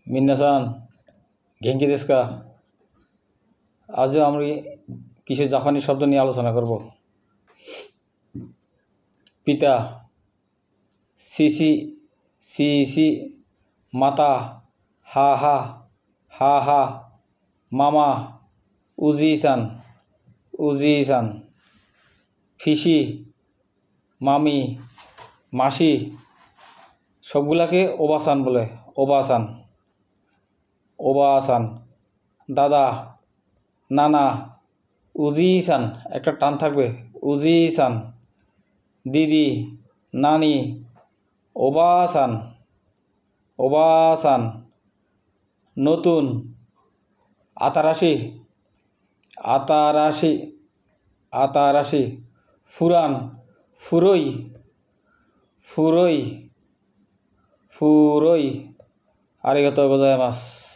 মিন্নাসান গেঙ্কি দেশকা আজও আমরা কিছু জাপানি শব্দ নিয়ে আলোচনা করব। পিতা সিসি সিসি, মাতা হা হা হা হা, মামা উজিসান উজিসান, ফিসি মামি মাসি, সবগুলাকে ওবাসান বলে, ওবাসান ওবাসান। দাদা নানা উজিসান, একটা টান থাকবে, উজিসান। দিদি নানি ওবাসান ওবাসান। নতুন আতারাশি আতারাশি আতারাশি। ফুরান ফুরই ফুরই ফুরই। আরিগাতো গোজাইমাসু।